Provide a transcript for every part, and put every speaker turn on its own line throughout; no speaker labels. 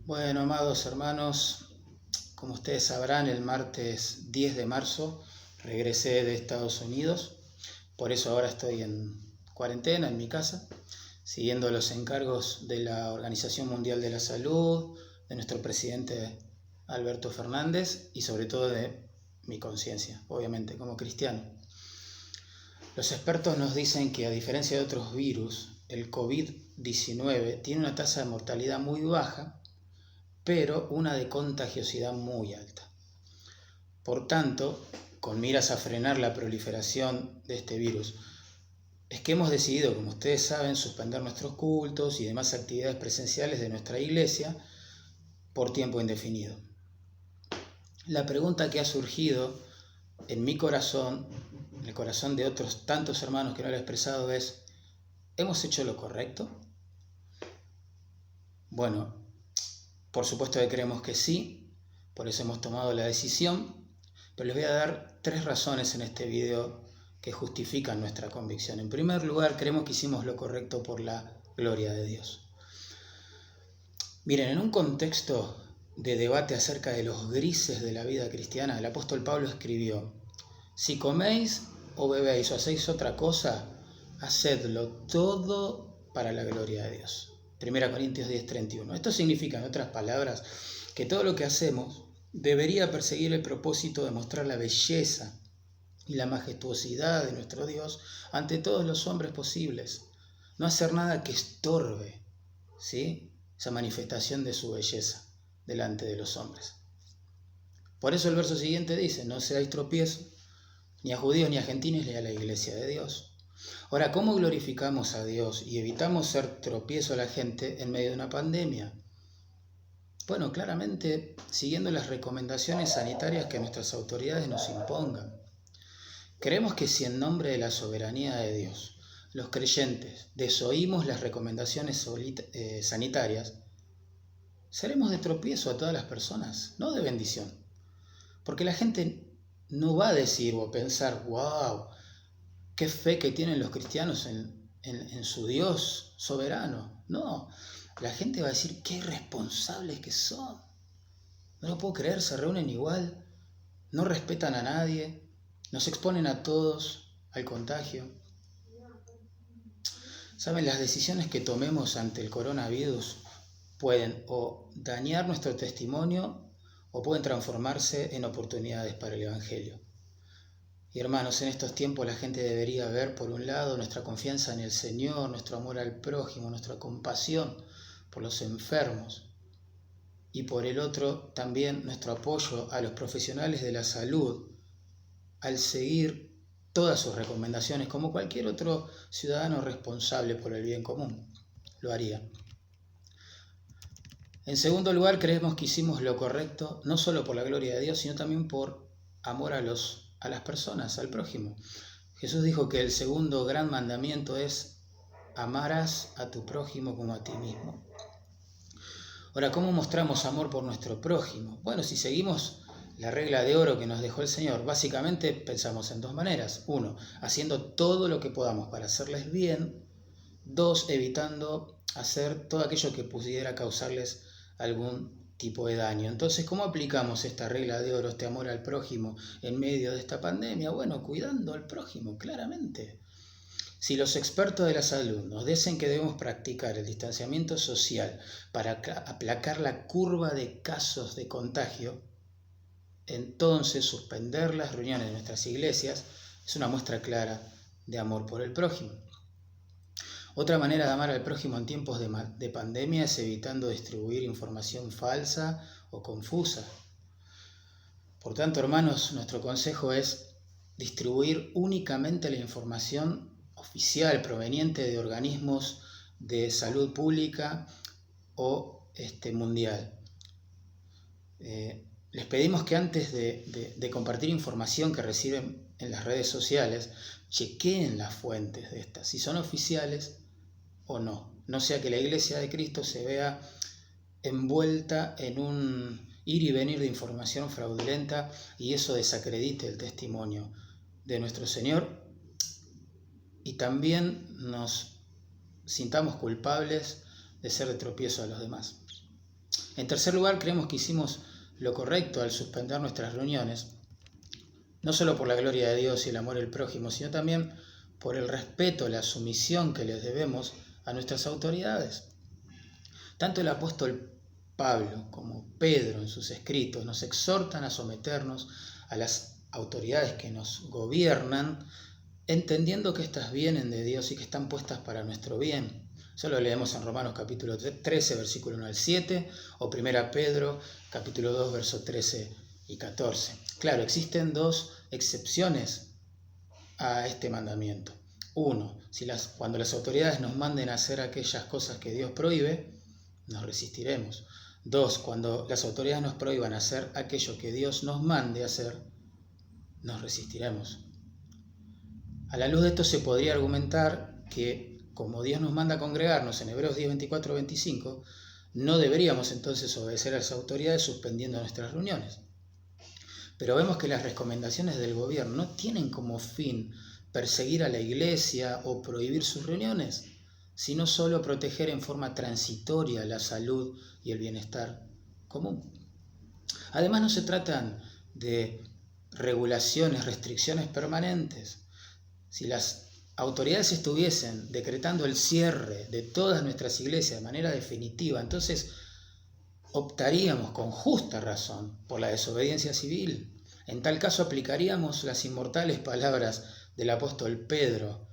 Bueno, amados hermanos, como ustedes sabrán, el martes 10 de marzo regresé de Estados Unidos, por eso ahora estoy en cuarentena en mi casa, siguiendo los encargos de la Organización Mundial de la Salud, de nuestro presidente Alberto Fernández y sobre todo de mi conciencia, obviamente, como cristiano. Los expertos nos dicen que a diferencia de otros virus, el COVID-19 tiene una tasa de mortalidad muy baja, pero una de contagiosidad muy alta. Por tanto, con miras a frenar la proliferación de este virus, es que hemos decidido, como ustedes saben, suspender nuestros cultos y demás actividades presenciales de nuestra iglesia por tiempo indefinido. La pregunta que ha surgido en mi corazón, en el corazón de otros tantos hermanos que no lo he expresado es, ¿hemos hecho lo correcto? Bueno, por supuesto que creemos que sí, por eso hemos tomado la decisión, pero les voy a dar 3 razones en este video que justifican nuestra convicción. En primer lugar, creemos que hicimos lo correcto por la gloria de Dios. Miren, en un contexto de debate acerca de los grises de la vida cristiana, el apóstol Pablo escribió: si coméis o bebéis o hacéis otra cosa, hacedlo todo para la gloria de Dios. 1 Corintios 10:31. Esto significa, en otras palabras, que todo lo que hacemos debería perseguir el propósito de mostrar la belleza y la majestuosidad de nuestro Dios ante todos los hombres posibles. No hacer nada que estorbe, ¿sí?, esa manifestación de su belleza delante de los hombres. Por eso el verso siguiente dice: no seáis tropiezo ni a judíos ni a gentiles ni a la iglesia de Dios. Ahora, ¿cómo glorificamos a Dios y evitamos ser tropiezo a la gente en medio de una pandemia? Bueno, claramente siguiendo las recomendaciones sanitarias que nuestras autoridades nos impongan. Creemos que si en nombre de la soberanía de Dios los creyentes desoímos las recomendaciones sanitarias, seremos de tropiezo a todas las personas, no de bendición. Porque la gente no va a decir o pensar: wow, qué fe que tienen los cristianos en su Dios soberano. No, la gente va a decir: qué irresponsables que son. No lo puedo creer, se reúnen igual, no respetan a nadie, nos exponen a todos al contagio. ¿Saben? Las decisiones que tomemos ante el coronavirus pueden o dañar nuestro testimonio o pueden transformarse en oportunidades para el Evangelio. Y hermanos, en estos tiempos la gente debería ver, por un lado, nuestra confianza en el Señor, nuestro amor al prójimo, nuestra compasión por los enfermos, y por el otro también nuestro apoyo a los profesionales de la salud al seguir todas sus recomendaciones, como cualquier otro ciudadano responsable por el bien común lo haría. En segundo lugar, creemos que hicimos lo correcto, no solo por la gloria de Dios, sino también por amor a las personas, al prójimo. Jesús dijo que el segundo gran mandamiento es: amarás a tu prójimo como a ti mismo. Ahora, ¿cómo mostramos amor por nuestro prójimo? Bueno, si seguimos la regla de oro que nos dejó el Señor, básicamente pensamos en 2 maneras. 1, haciendo todo lo que podamos para hacerles bien. 2, evitando hacer todo aquello que pudiera causarles algún tipo de daño. Entonces, ¿cómo aplicamos esta regla de oro, este amor al prójimo en medio de esta pandemia? Bueno, cuidando al prójimo, claramente. Si los expertos de la salud nos dicen que debemos practicar el distanciamiento social para aplacar la curva de casos de contagio, entonces suspender las reuniones de nuestras iglesias es una muestra clara de amor por el prójimo. Otra manera de amar al prójimo en tiempos de pandemia es evitando distribuir información falsa o confusa. Por tanto, hermanos, nuestro consejo es distribuir únicamente la información oficial proveniente de organismos de salud pública o mundial. Les pedimos que antes de compartir información que reciben en las redes sociales, chequeen las fuentes de estas, si son oficiales o no. No sea que la Iglesia de Cristo se vea envuelta en un ir y venir de información fraudulenta y eso desacredite el testimonio de nuestro Señor y también nos sintamos culpables de ser de tropiezo a los demás. En tercer lugar, creemos que hicimos lo correcto al suspender nuestras reuniones, no solo por la gloria de Dios y el amor al prójimo, sino también por el respeto, la sumisión que les debemos a nuestras autoridades. Tanto el apóstol Pablo como Pedro en sus escritos nos exhortan a someternos a las autoridades que nos gobiernan, entendiendo que éstas vienen de Dios y que están puestas para nuestro bien. Eso lo leemos en Romanos capítulo 13, versículo 1 al 7, o 1 Pedro capítulo 2, versos 13 y 14. Claro, existen dos excepciones a este mandamiento. Uno, cuando las autoridades nos manden a hacer aquellas cosas que Dios prohíbe, nos resistiremos. Dos, cuando las autoridades nos prohíban hacer aquello que Dios nos mande hacer, nos resistiremos. A la luz de esto se podría argumentar que, como Dios nos manda a congregarnos en Hebreos 10, 24, 25, no deberíamos entonces obedecer a las autoridades suspendiendo nuestras reuniones. Pero vemos que las recomendaciones del gobierno no tienen como fin perseguir a la iglesia o prohibir sus reuniones, sino solo proteger en forma transitoria la salud y el bienestar común. Además, no se tratan de regulaciones, restricciones permanentes. Si las autoridades estuviesen decretando el cierre de todas nuestras iglesias de manera definitiva, entonces optaríamos con justa razón por la desobediencia civil. En tal caso aplicaríamos las inmortales palabras del apóstol Pedro,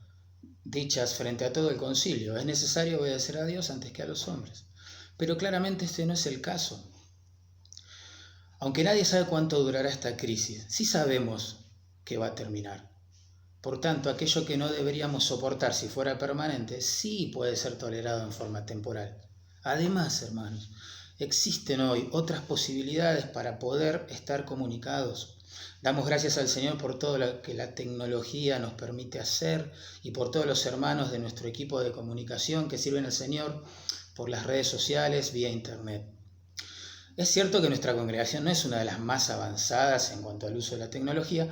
dichas frente a todo el concilio: es necesario obedecer a Dios antes que a los hombres. Pero claramente este no es el caso. Aunque nadie sabe cuánto durará esta crisis, sí sabemos que va a terminar. Por tanto, aquello que no deberíamos soportar si fuera permanente, sí puede ser tolerado en forma temporal. Además, hermanos, existen hoy otras posibilidades para poder estar comunicados. Damos gracias al Señor por todo lo que la tecnología nos permite hacer y por todos los hermanos de nuestro equipo de comunicación que sirven al Señor por las redes sociales vía internet. Es cierto que nuestra congregación no es una de las más avanzadas en cuanto al uso de la tecnología,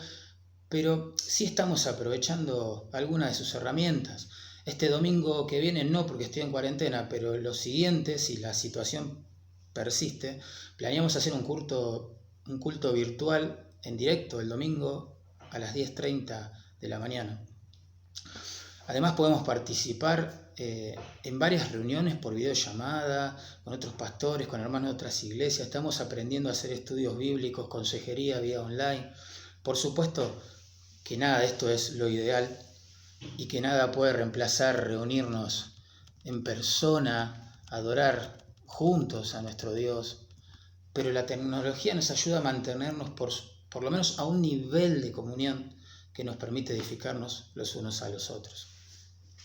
pero sí estamos aprovechando algunas de sus herramientas. Este domingo que viene no, porque estoy en cuarentena, pero los siguientes, si la situación persiste, planeamos hacer un culto virtual en directo el domingo a las 10:30 de la mañana. Además podemos participar en varias reuniones por videollamada, con otros pastores, con hermanos de otras iglesias. Estamos aprendiendo a hacer estudios bíblicos, consejería vía online. Por supuesto que nada de esto es lo ideal y que nada puede reemplazar reunirnos en persona, adorar juntos a nuestro Dios, pero la tecnología nos ayuda a mantenernos por lo menos a un nivel de comunión que nos permite edificarnos los unos a los otros.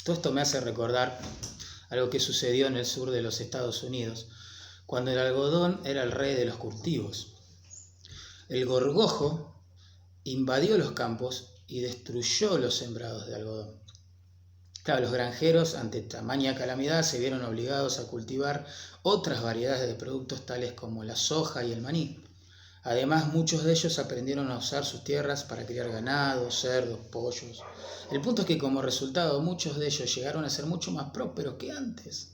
Todo esto me hace recordar algo que sucedió en el sur de los Estados Unidos, cuando el algodón era el rey de los cultivos. El gorgojo invadió los campos y destruyó los sembrados de algodón. Claro, los granjeros, ante tamaña calamidad, se vieron obligados a cultivar otras variedades de productos tales como la soja y el maní. Además, muchos de ellos aprendieron a usar sus tierras para criar ganado, cerdos, pollos. El punto es que como resultado muchos de ellos llegaron a ser mucho más prósperos que antes.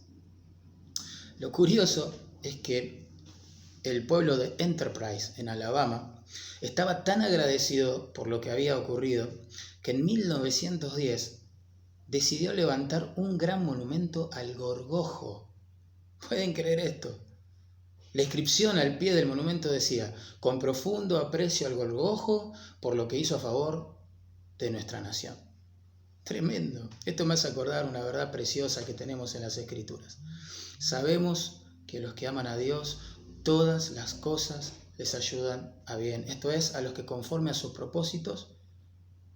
Lo curioso es que el pueblo de Enterprise, en Alabama, estaba tan agradecido por lo que había ocurrido que en 1910 decidió levantar un gran monumento al gorgojo. ¿Pueden creer esto? La inscripción al pie del monumento decía: con profundo aprecio al gorgojo por lo que hizo a favor de nuestra nación. Tremendo. Esto me hace acordar una verdad preciosa que tenemos en las Escrituras. Sabemos que los que aman a Dios, todas las cosas les ayudan a bien. Esto es, a los que conforme a sus propósitos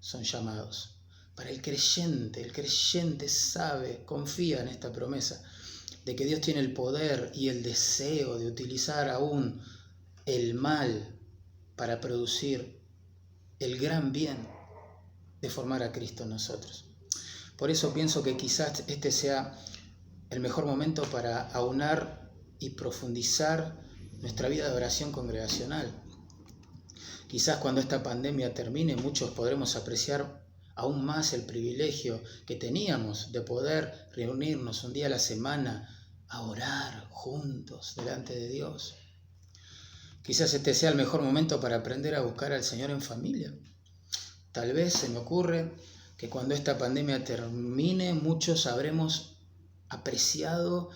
son llamados. Para el creyente sabe, confía en esta promesa de que Dios tiene el poder y el deseo de utilizar aún el mal para producir el gran bien de formar a Cristo en nosotros. Por eso pienso que quizás este sea el mejor momento para aunar y profundizar nuestra vida de oración congregacional. Quizás cuando esta pandemia termine, muchos podremos apreciar aún más el privilegio que teníamos de poder reunirnos un día a la semana a orar juntos delante de Dios. Quizás este sea el mejor momento para aprender a buscar al Señor en familia. Tal vez se me ocurre que cuando esta pandemia termine, muchos habremos apreciado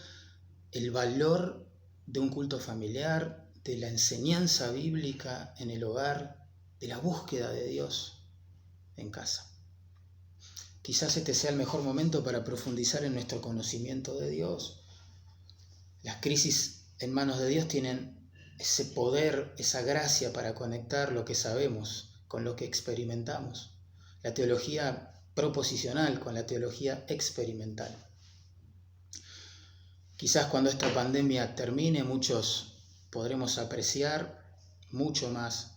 el valor de un culto familiar, de la enseñanza bíblica en el hogar, de la búsqueda de Dios en casa. Quizás este sea el mejor momento para profundizar en nuestro conocimiento de Dios. Las crisis en manos de Dios tienen ese poder, esa gracia para conectar lo que sabemos con lo que experimentamos. La teología proposicional con la teología experimental. Quizás cuando esta pandemia termine, muchos podremos apreciar mucho más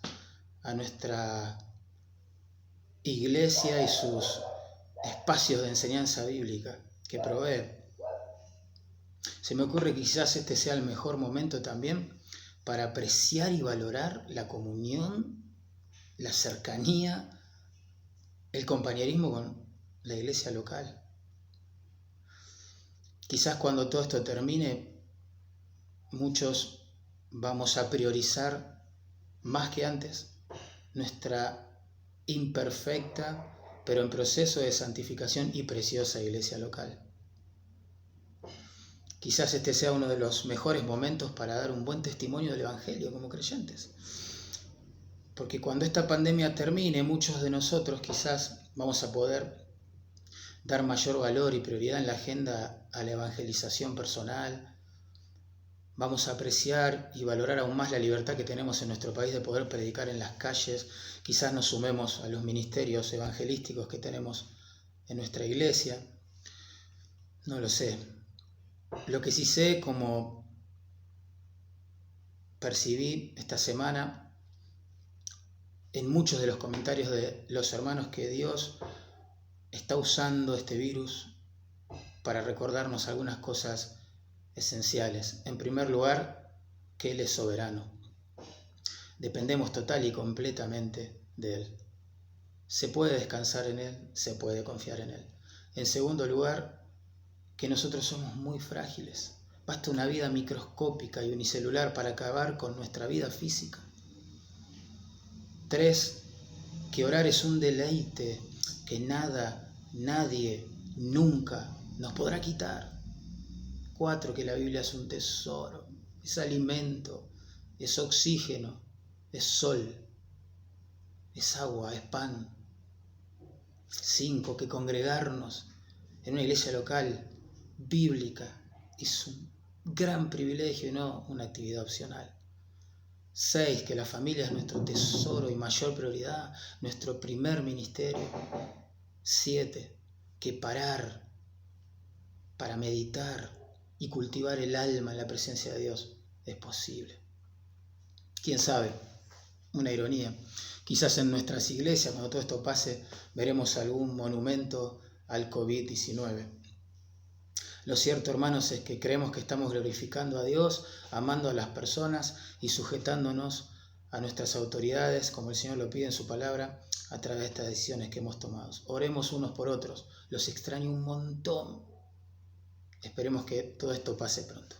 a nuestra iglesia y sus espacios de enseñanza bíblica que provee. Se me ocurre que quizás este sea el mejor momento también para apreciar y valorar la comunión, la cercanía, el compañerismo con la iglesia local. Quizás cuando todo esto termine, muchos vamos a priorizar más que antes nuestra imperfecta, pero en proceso de santificación y preciosa iglesia local. Quizás este sea uno de los mejores momentos para dar un buen testimonio del Evangelio como creyentes. Porque cuando esta pandemia termine, muchos de nosotros quizás vamos a poder dar mayor valor y prioridad en la agenda a la evangelización personal. Vamos a apreciar y valorar aún más la libertad que tenemos en nuestro país de poder predicar en las calles. Quizás nos sumemos a los ministerios evangelísticos que tenemos en nuestra iglesia. No lo sé. Lo que sí sé, como percibí esta semana en muchos de los comentarios de los hermanos, que Dios está usando este virus para recordarnos algunas cosas esenciales. En primer lugar, que Él es soberano. Dependemos total y completamente de Él. Se puede descansar en Él, se puede confiar en Él. En segundo lugar, que nosotros somos muy frágiles. Basta una vida microscópica y unicelular para acabar con nuestra vida física. 3, que orar es un deleite que nada, nadie, nunca nos podrá quitar. 4, que la Biblia es un tesoro, es alimento, es oxígeno, es sol, es agua, es pan. 5, que congregarnos en una iglesia local bíblica es un gran privilegio y no una actividad opcional. 6, que la familia es nuestro tesoro y mayor prioridad, nuestro primer ministerio. 7, que parar para meditar y cultivar el alma en la presencia de Dios es posible. ¿Quién sabe? Una ironía. Quizás en nuestras iglesias, cuando todo esto pase, veremos algún monumento al COVID-19. Lo cierto, hermanos, es que creemos que estamos glorificando a Dios, amando a las personas y sujetándonos a nuestras autoridades, como el Señor lo pide en su palabra, a través de estas decisiones que hemos tomado. Oremos unos por otros. Los extraño un montón. Esperemos que todo esto pase pronto.